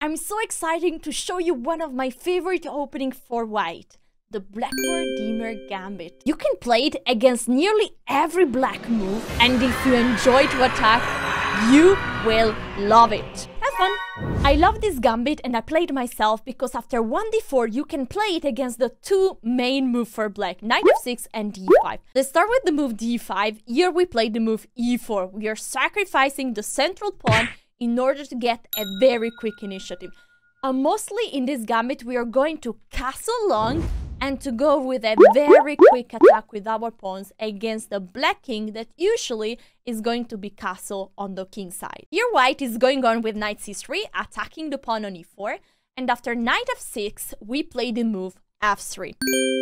I'm so excited to show you one of my favorite openings for white. The Blackmar-Diemer Gambit. You can play it against nearly every black move, and if you enjoy to attack, you will love it. Have fun! I love this gambit and I played myself because after 1d4 you can play it against the two main moves for black, knight f6 and d5. Let's start with the move d5. Here we play the move e4. We are sacrificing the central pawn in order to get a very quick initiative. Mostly in this gambit we are going to castle long and to go with a very quick attack with our pawns against the black king that usually is going to be castle on the king side. Here white is going on with knight c3, attacking the pawn on e4, and after knight f6 we play the move f3.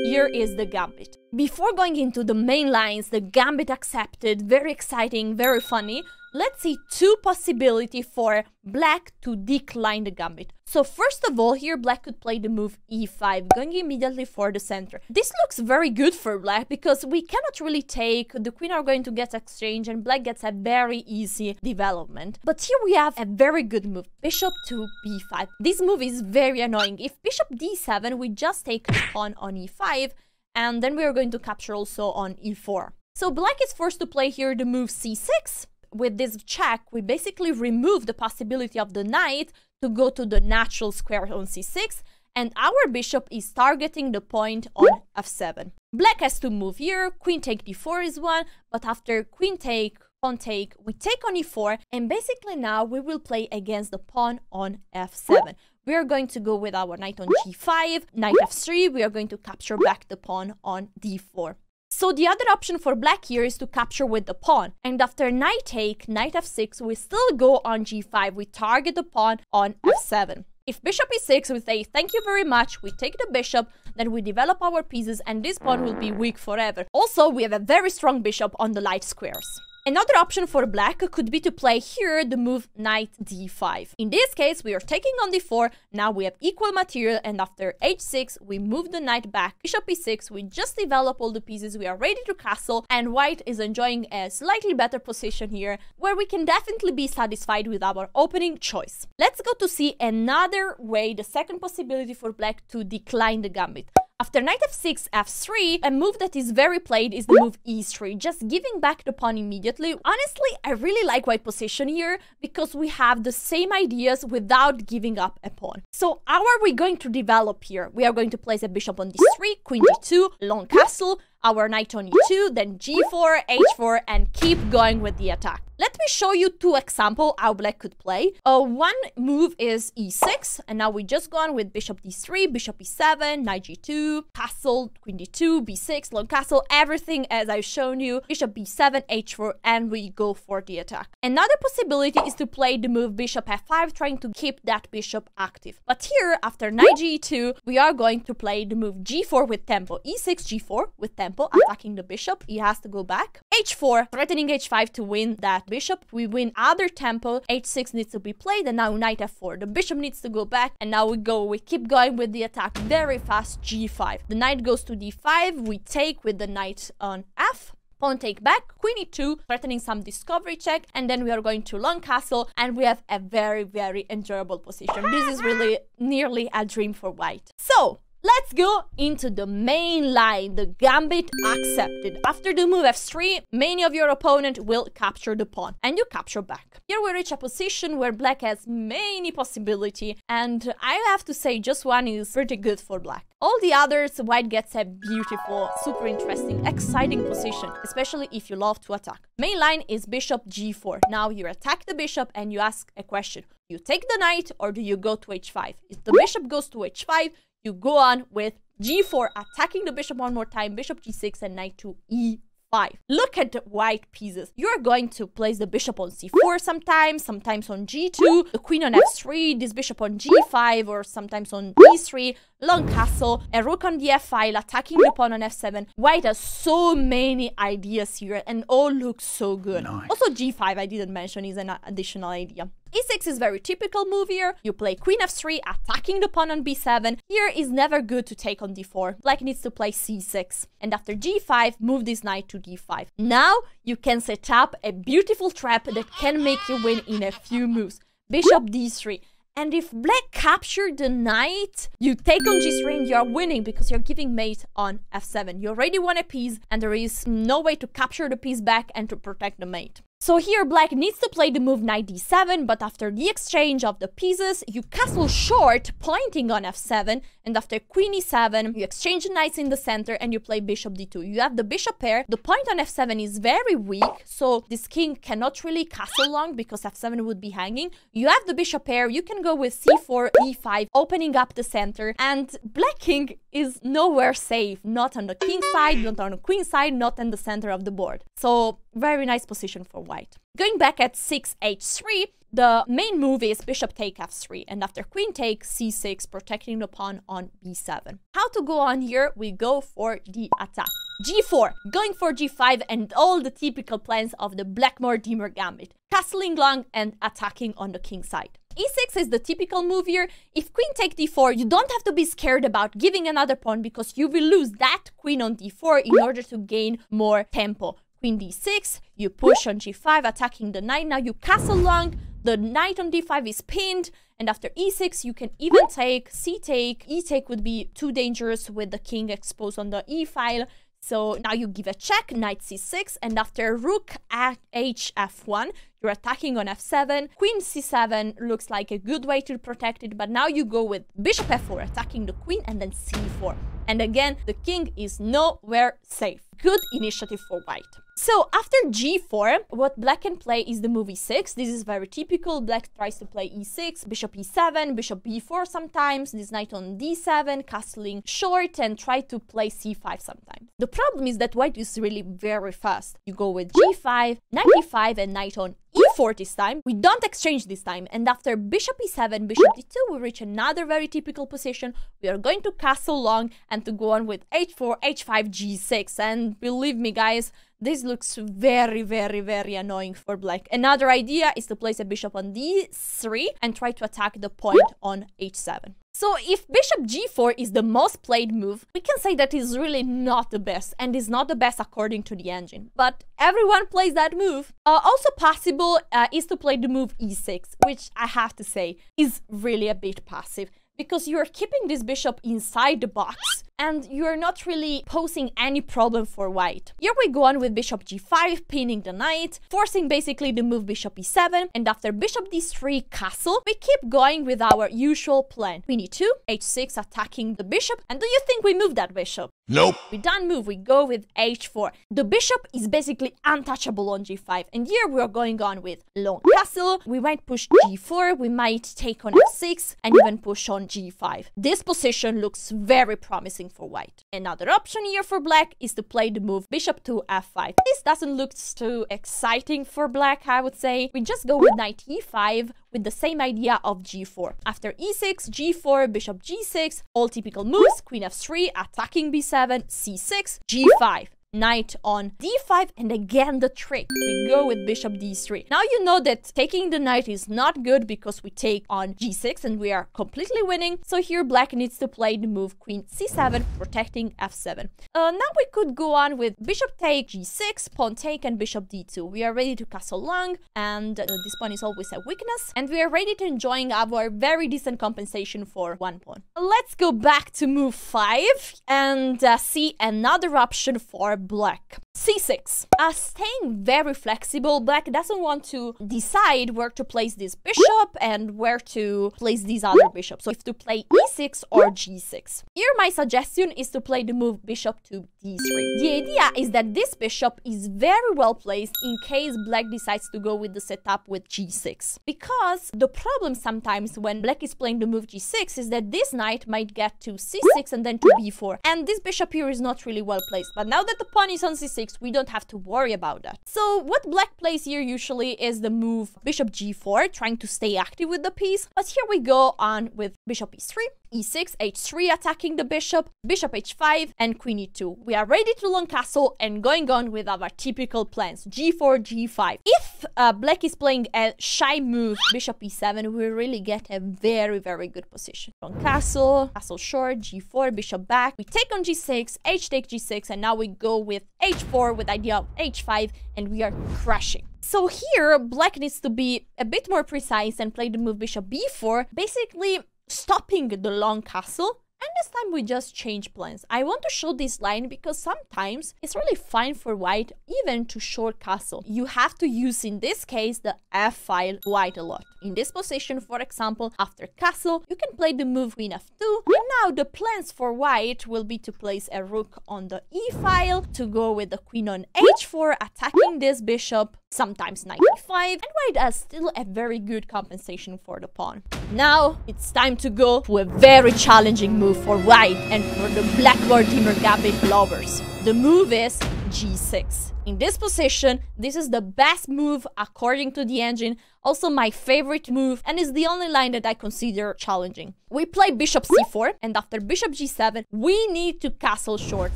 Here is the gambit. Before going into the main lines, the gambit accepted, very exciting, very funny. Let's see two possibilities for black to decline the gambit. So first of all, here black could play the move e5, going immediately for the center. This looks very good for black because we cannot really take, the queen are going to get exchanged and black gets a very easy development. But here we have a very good move, bishop to b5. This move is very annoying. If bishop d7, we just take the pawn on e5 and then we are going to capture also on e4. So black is forced to play here the move c6. With this check, we basically remove the possibility of the knight to go to the natural square on c6, and our bishop is targeting the point on f7. Black has to move here, queen take d4 is one, but after queen take, pawn take, we take on e4, and basically now we will play against the pawn on f7. We are going to go with our knight on g5, knight f3, we are going to capture back the pawn on d4. So the other option for black here is to capture with the pawn. And after knight take, knight f6, we still go on g5. We target the pawn on f7. If bishop e6, we say thank you very much. We take the bishop, then we develop our pieces, and this pawn will be weak forever. Also, we have a very strong bishop on the light squares. Another option for black could be to play here the move knight d5. In this case, we are taking on d4, now we have equal material, and after h6, we move the knight back. Bishop e6, we just develop all the pieces, we are ready to castle, and white is enjoying a slightly better position here, where we can definitely be satisfied with our opening choice. Let's go to see another way, the second possibility for black to decline the gambit. After knight f6, f3, a move that is very played is the move e3, just giving back the pawn immediately. Honestly, I really like white position here because we have the same ideas without giving up a pawn. So how are we going to develop here? We are going to place a bishop on d3, queen d2, long castle, our knight on e2, then g4, h4, and keep going with the attack. Let me show you two examples how black could play. One move is e6, and now we just go on with bishop d3, bishop e7, knight g2, castle, queen d2, b6, long castle, everything as I've shown you, bishop b7, h4, and we go for the attack. Another possibility is to play the move bishop f5, trying to keep that bishop active. But here, after knight g2, we are going to play the move g4 with tempo, e6, g4 with tempo, attacking the bishop, he has to go back, h4, threatening h5 to win that bishop, we win other tempo, h6 needs to be played, and now knight f4, the bishop needs to go back, and now we keep going with the attack very fast, g5, the knight goes to d5, we take with the knight on f, pawn take back, queen e2, threatening some discovery check, and then we are going to long castle, and we have a very enjoyable position. This is really nearly a dream for white. So let's go into the main line, the gambit accepted. After the move f3, many of your opponent will capture the pawn, and you capture back. Here we reach a position where black has many possibilities, and I have to say just one is pretty good for black. All the others, white gets a beautiful, super interesting, exciting position, especially if you love to attack. Main line is bishop g4. Now you attack the bishop and you ask a question. You take the knight or do you go to h5? If the bishop goes to h5, you go on with g4, attacking the bishop one more time, bishop g6, and knight to e5. Look at the white pieces. You're going to place the bishop on c4 sometimes on g2, the queen on f3, this bishop on g5, or sometimes on e3, long castle, a rook on the f file, attacking the pawn on f7. White has so many ideas here, and all look so good. Nice. Also g5, I didn't mention, is an additional idea. e6 is very typical move here. You play queen f3, attacking the pawn on b7. Here is never good to take on d4. Black needs to play c6. And after g5, move this knight to d5. Now you can set up a beautiful trap that can make you win in a few moves. Bishop d3. And if black captured the knight, you take on g3 and you're winning because you're giving mate on f7. You already won a piece and there is no way to capture the piece back and to protect the mate. So here black needs to play the move knight d7, but after the exchange of the pieces, you castle short, pointing on f7, and after queen e7, you exchange the knights in the center and you play bishop d2. You have the bishop pair. The point on f7 is very weak, so this king cannot really castle long because f7 would be hanging. You have the bishop pair. You can go with c4, e5, opening up the center, and black king is nowhere safe. Not on the king side, not on the queen side, not in the center of the board. So very nice position for white. Going back at 6h3, the main move is bishop take f3, and after queen take c6, protecting the pawn on b7. How to go on here? We go for the attack. g4, going for g5, and all the typical plans of the Blackmar-Diemer Gambit. Castling long and attacking on the king side. e6 is the typical move here. If queen take d4, you don't have to be scared about giving another pawn because you will lose that queen on d4 in order to gain more tempo. Queen d6, you push on g5, attacking the knight. Now you castle long, the knight on d5 is pinned, and after e6, you can even take, c-take. E-take would be too dangerous with the king exposed on the e-file. So now you give a check, knight c6, and after rook at hf1, you're attacking on f7. Queen c7 looks like a good way to protect it, but now you go with bishop f4, attacking the queen, and then c4. And again, the king is nowhere safe. Good initiative for white. So after g4, what black can play is the move e6. This is very typical. Black tries to play e6, bishop e7, bishop b4 sometimes, this knight on d7, castling short, and try to play c5 sometimes. The problem is that white is really very fast. You go with g5, knight e5, and knight on e4 this time. We don't exchange this time, and after bishop e7, bishop d2, we reach another very typical position. We are going to castle long and to go on with h4, h5, g6, and believe me guys, this looks very, very, very annoying for black. Another idea is to place a bishop on d3 and try to attack the point on h7. So if bishop g4 is the most played move, we can say that is really not the best, and is not the best according to the engine. But everyone plays that move. Also possible is to play the move e6, which I have to say is really a bit passive, because you're keeping this bishop inside the box and you're not really posing any problem for white. Here we go on with bishop g5, pinning the knight, forcing basically the move bishop e7, and after bishop d3 castle, we keep going with our usual plan. Queen e2, h6, attacking the bishop, and do you think we move that bishop? Nope. We don't move, we go with h4. The bishop is basically untouchable on g5, and here we are going on with long castle. We might push g4, we might take on f6, and even push on g5. This position looks very promising for white. Another option here for black is to play the move bishop to f5. This doesn't look too exciting for black, I would say. We just go with knight e5 with the same idea of g4. After e6, g4, bishop g6, all typical moves, queen f3, attacking b7, c6, g5. Knight on d5, and again the trick. We go with bishop d3. Now you know that taking the knight is not good because we take on g6 and we are completely winning. So here black needs to play the move queen c7, protecting f7. Now we could go on with bishop take, g6, pawn take, and bishop d2. We are ready to castle long, and this pawn is always a weakness, and we are ready to enjoying our very decent compensation for one pawn. Let's go back to move 5 and see another option for black. c6. Staying very flexible, black doesn't want to decide where to place this bishop and where to place these other bishops. So if to play e6 or g6. Here my suggestion is to play the move bishop to d3. The idea is that this bishop is very well placed in case black decides to go with the setup with g6. Because the problem sometimes when black is playing the move g6 is that this knight might get to c6 and then to b4. And this bishop here is not really well placed. But now that the pawn is on c6, we don't have to worry about that. So what black plays here usually is the move bishop g4, trying to stay active with the piece. But here we go on with bishop e3, e6, h3, attacking the bishop, bishop h5, and queen e2. We are ready to long castle and going on with our typical plans, g4, g5. If black is playing a shy move, bishop e7, we really get a very, very good position. Long castle, castle short, g4, bishop back. We take on g6, h take g6, and now we go with h4 with idea of h5, and we are crushing. So here, black needs to be a bit more precise and play the move bishop b4, basically stopping the long castle. And this time we just change plans. I want to show this line because sometimes it's really fine for white even to short castle. You have to use, in this case, the f file white a lot. In this position, for example, after castle, you can play the move queen f2. And now the plans for white will be to place a rook on the e file, to go with the queen on h4, attacking this bishop, sometimes knight e5, and white has still a very good compensation for the pawn. Now it's time to go to a very challenging move for white and for the Blackmar-Diemer Gambit lovers. The move is g6. In this position, this is the best move according to the engine, also my favorite move, and is the only line that I consider challenging. We play bishop c4, and after bishop g7, we need to castle short.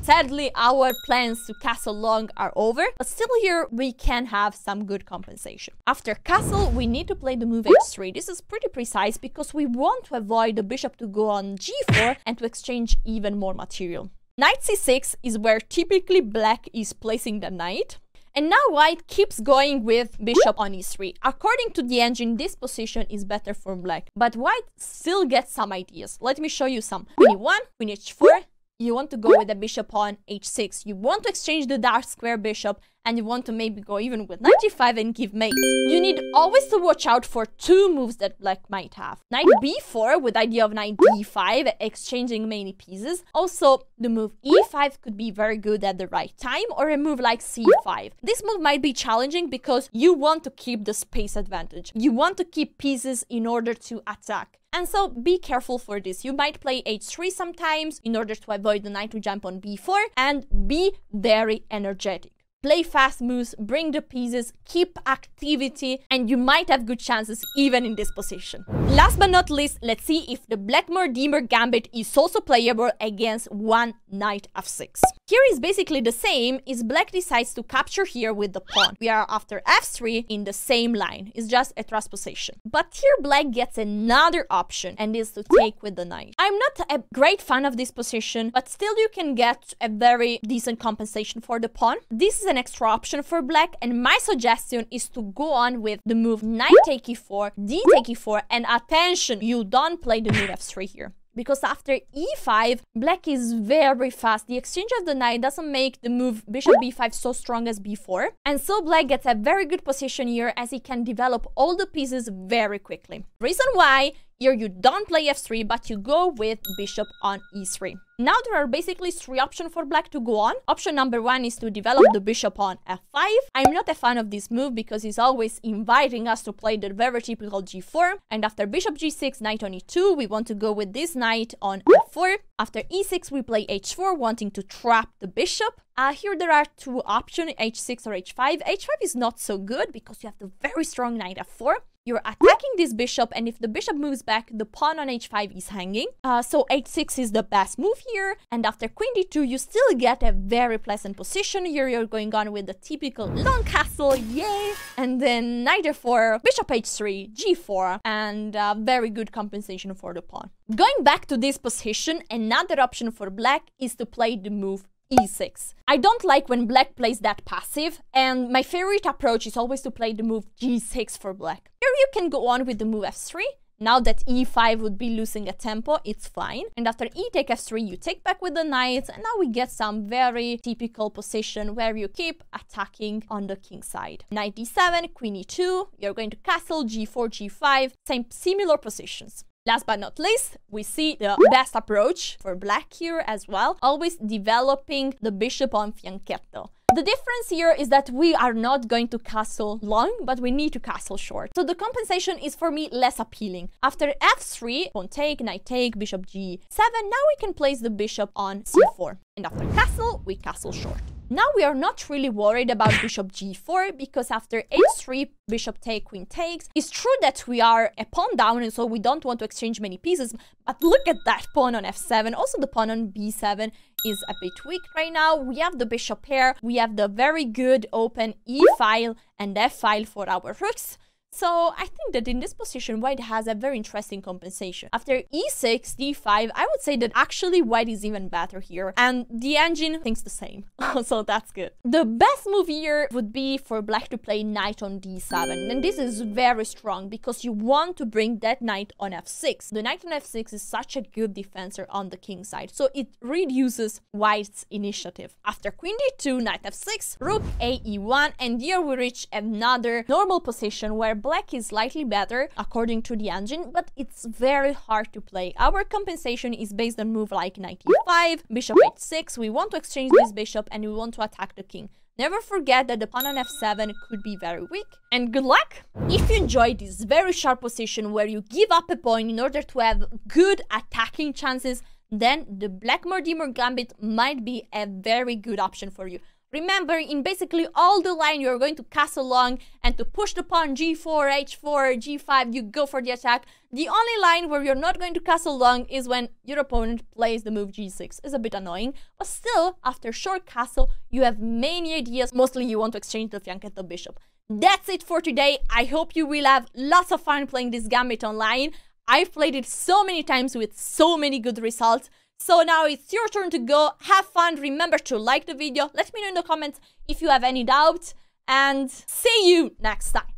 Sadly, our plans to castle long are over, but still here we can have some good compensation. After castle, we need to play the move h3. This is pretty precise because we want to avoid the bishop to go on g4 and to exchange even more material. Knight c6 is where typically black is placing the knight. And now white keeps going with bishop on e3. According to the engine, this position is better for black. But white still gets some ideas. Let me show you some. Queen e1, queen h4. You want to go with the bishop on h6. You want to exchange the dark square bishop, and you want to maybe go even with knight g5 and give mate. You need always to watch out for two moves that black might have. Knight b4 with idea of knight d5, exchanging many pieces. Also, the move e5 could be very good at the right time, or a move like c5. This move might be challenging because you want to keep the space advantage. You want to keep pieces in order to attack. And so be careful for this. You might play h3 sometimes in order to avoid the knight to jump on b4, and be very energetic. Play fast moves, bring the pieces, keep activity, and you might have good chances even in this position. Last but not least, let's see if the Blackmar-Diemer Gambit is also playable against one knight f6. Here is basically the same, is black decides to capture here with the pawn. We are after f3 in the same line. It's just a transposition. But here black gets another option, and is to take with the knight. I'm not a great fan of this position, but still you can get a very decent compensation for the pawn. This is an extra option for black, and my suggestion is to go on with the move knight take e4, d take e4, and attention, you don't play the move f3 here. Because after e5, black is very fast. The exchange of the knight doesn't make the move bishop b5 so strong as before. And so black gets a very good position here, as he can develop all the pieces very quickly. Reason why here you don't play f3, but you go with bishop on e3. Now there are basically three options for black to go on. Option number one is to develop the bishop on f5. I'm not a fan of this move because he's always inviting us to play the very typical g4. And after bishop g6, knight on e2, we want to go with this knight on f4. After e6, we play h4, wanting to trap the bishop. Here there are two options, h6 or h5. h5 is not so good because you have the very strong knight f4. You're attacking this bishop, and if the bishop moves back, the pawn on h5 is hanging. So h6 is the best move here. And after queen d2, you still get a very pleasant position. Here you're going on with the typical long castle, yay! And then knight f4, bishop h3, g4, and very good compensation for the pawn. Going back to this position, another option for black is to play the move e6. I don't like when black plays that passive, and my favorite approach is always to play the move g6 for black. Here you can go on with the move f3. Now that e5 would be losing a tempo, it's fine. And after e take f3, you take back with the knight, and now we get some very typical position where you keep attacking on the king side. Knight d7, queen e2, you're going to castle, g4, g5, similar positions. Last but not least, we see the best approach for black here as well, always developing the bishop on fianchetto. The difference here is that we are not going to castle long, but we need to castle short. So the compensation is for me less appealing. After f3, pawn take, knight take, bishop g7, now we can place the bishop on c4. And after castle, we castle short. Now we are not really worried about bishop g4 because after h3, bishop take, queen takes. It's true that we are a pawn down and so we don't want to exchange many pieces, but look at that pawn on f7. Also the pawn on b7 is a bit weak right now. We have the bishop pair, we have the very good open e file and f file for our rooks. So I think that in this position, white has a very interesting compensation. After e6, d5, I would say that actually white is even better here. And the engine thinks the same. So that's good. The best move here would be for black to play knight on d7. And this is very strong because you want to bring that knight on f6. The knight on f6 is such a good defender on the king side. So it reduces white's initiative. After queen d2, knight f6, rook a e1. And here we reach another normal position where black is slightly better according to the engine, but it's very hard to play. Our compensation is based on move like knight e5, bishop h6. We want to exchange this bishop and we want to attack the king. Never forget that the pawn on f7 could be very weak. And good luck! If you enjoyed this very sharp position where you give up a pawn in order to have good attacking chances, then the Blackmar-Diemer Gambit might be a very good option for you. Remember, in basically all the line, you're going to castle long, and to push the pawn g4, h4, g5, you go for the attack. The only line where you're not going to castle long is when your opponent plays the move g6. It's a bit annoying, but still, after short castle, you have many ideas. Mostly you want to exchange the fianchetto bishop. That's it for today. I hope you will have lots of fun playing this gambit online. I've played it so many times with so many good results. So now it's your turn to go. Have fun. Remember to like the video. Let me know in the comments if you have any doubts. And see you next time.